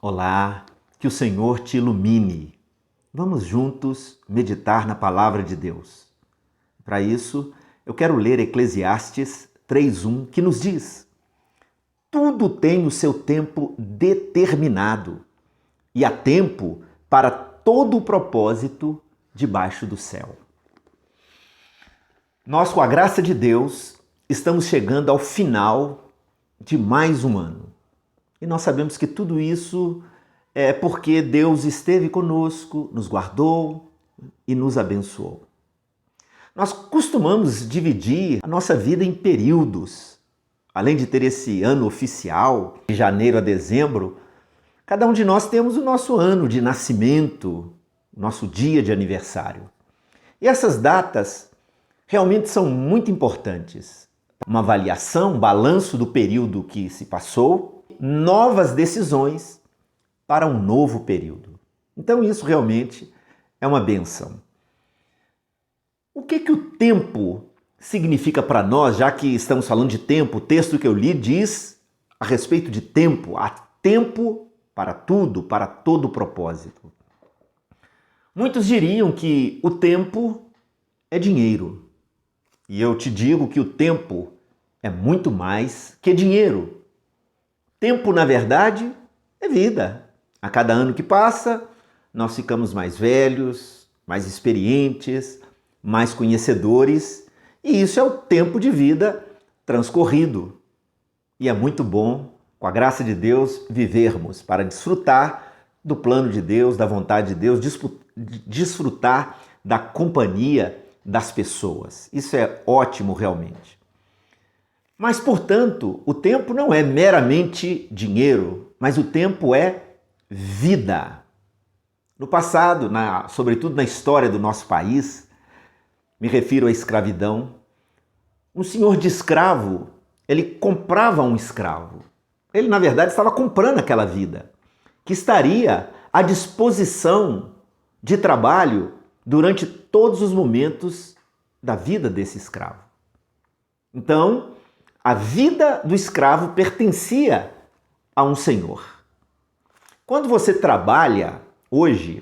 Olá, que o Senhor te ilumine. Vamos juntos meditar na palavra de Deus. Para isso, eu quero ler Eclesiastes 3:1, que nos diz: tudo tem o seu tempo determinado, e há tempo para todo o propósito debaixo do céu. Nós, com a graça de Deus, estamos chegando ao final de mais um ano. E nós sabemos que tudo isso é porque Deus esteve conosco, nos guardou e nos abençoou. Nós costumamos dividir a nossa vida em períodos. Além de ter esse ano oficial, de janeiro a dezembro, cada um de nós temos o nosso ano de nascimento, nosso dia de aniversário. E essas datas realmente são muito importantes. Uma avaliação, um balanço do período que se passou, novas decisões para um novo período. Então isso realmente é uma bênção. O que o tempo significa para nós, já que estamos falando de tempo? O texto que eu li diz a respeito de tempo. Há tempo para tudo, para todo propósito. Muitos diriam que o tempo é dinheiro. E eu te digo que o tempo é muito mais que dinheiro. Tempo, na verdade, é vida. A cada ano que passa, nós ficamos mais velhos, mais experientes, mais conhecedores, e isso é o tempo de vida transcorrido. E é muito bom, com a graça de Deus, vivermos para desfrutar do plano de Deus, da vontade de Deus, desfrutar da companhia das pessoas. Isso é ótimo realmente. Mas, portanto, o tempo não é meramente dinheiro, mas o tempo é vida. No passado, sobretudo na história do nosso país, me refiro à escravidão, um senhor de escravo, ele comprava um escravo. Ele, na verdade, estava comprando aquela vida, que estaria à disposição de trabalho durante todos os momentos da vida desse escravo. Então, a vida do escravo pertencia a um senhor. Quando você trabalha hoje,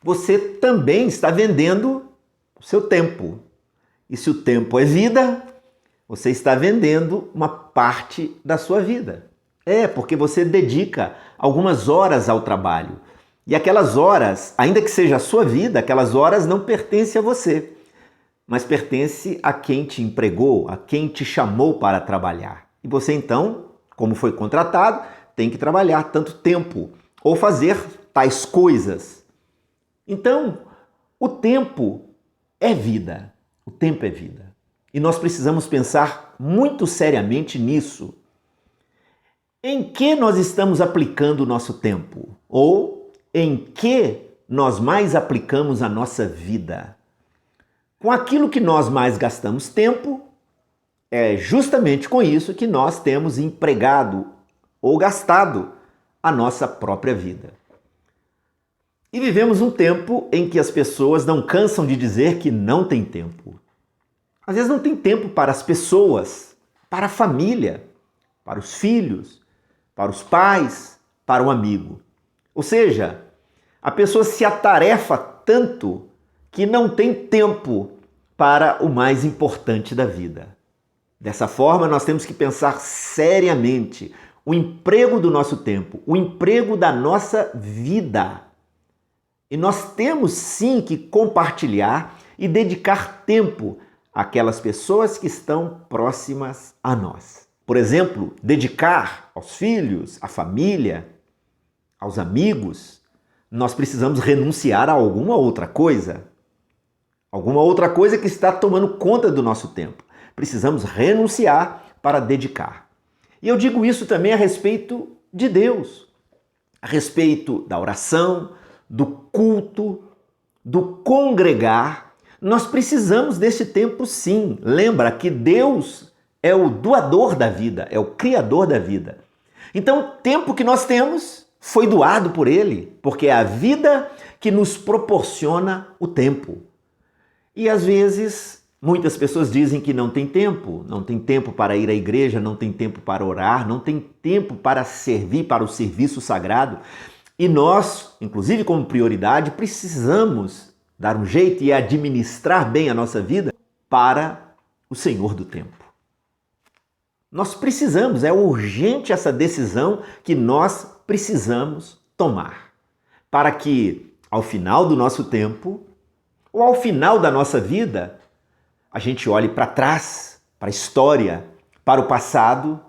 você também está vendendo o seu tempo. E se o tempo é vida, você está vendendo uma parte da sua vida. Porque você dedica algumas horas ao trabalho. E aquelas horas, ainda que seja a sua vida, aquelas horas não pertencem a você, mas pertence a quem te empregou, a quem te chamou para trabalhar. E você então, como foi contratado, tem que trabalhar tanto tempo ou fazer tais coisas. Então, o tempo é vida. O tempo é vida. E nós precisamos pensar muito seriamente nisso. Em que nós estamos aplicando o nosso tempo? Ou em que nós mais aplicamos a nossa vida? Com aquilo que nós mais gastamos tempo, é justamente com isso que nós temos empregado ou gastado a nossa própria vida. E vivemos um tempo em que as pessoas não cansam de dizer que não tem tempo. Às vezes não tem tempo para as pessoas, para a família, para os filhos, para os pais, para o amigo. Ou seja, a pessoa se atarefa tanto que não tem tempo para o mais importante da vida. Dessa forma, nós temos que pensar seriamente o emprego do nosso tempo, o emprego da nossa vida. E nós temos sim que compartilhar e dedicar tempo àquelas pessoas que estão próximas a nós. Por exemplo, dedicar aos filhos, à família, aos amigos. Nós precisamos renunciar a alguma outra coisa que está tomando conta do nosso tempo. Precisamos renunciar para dedicar. E eu digo isso também a respeito de Deus, a respeito da oração, do culto, do congregar. Nós precisamos desse tempo sim. Lembra que Deus é o doador da vida, é o criador da vida. Então, o tempo que nós temos foi doado por Ele, porque é a vida que nos proporciona o tempo. E às vezes Muitas pessoas dizem que não tem tempo para ir à igreja, não tem tempo para orar, não tem tempo para servir para o serviço sagrado. E nós, inclusive como prioridade, precisamos dar um jeito e administrar bem a nossa vida para o Senhor do tempo. Nós precisamos, é urgente essa decisão que nós precisamos tomar para que ao final do nosso tempo ou ao final da nossa vida, a gente olhe para trás, para a história, para o passado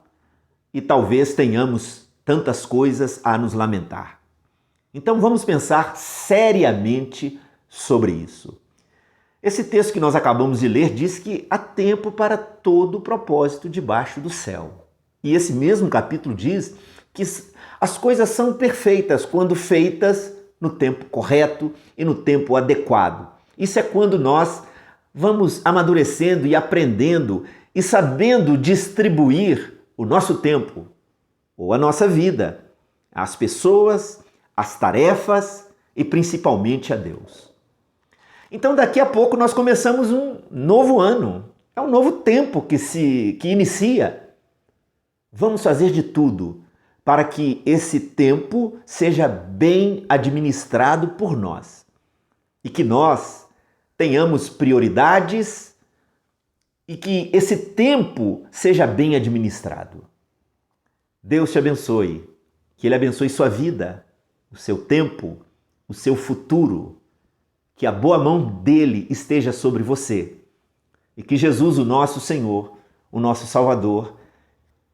e talvez tenhamos tantas coisas a nos lamentar. Então vamos pensar seriamente sobre isso. Esse texto que nós acabamos de ler diz que há tempo para todo o propósito debaixo do céu. E esse mesmo capítulo diz que as coisas são perfeitas quando feitas no tempo correto e no tempo adequado. Isso é quando nós vamos amadurecendo e aprendendo e sabendo distribuir o nosso tempo ou a nossa vida, às pessoas, às tarefas e principalmente a Deus. Então daqui a pouco nós começamos um novo ano, é um novo tempo que inicia. Vamos fazer de tudo para que esse tempo seja bem administrado por nós e que nós tenhamos prioridades e que esse tempo seja bem administrado. Deus te abençoe, que Ele abençoe sua vida, o seu tempo, o seu futuro, que a boa mão dEle esteja sobre você e que Jesus, o nosso Senhor, o nosso Salvador,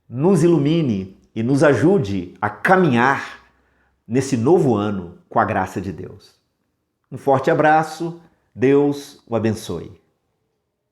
nos ilumine e nos ajude a caminhar nesse novo ano com a graça de Deus. Um forte abraço. Deus o abençoe.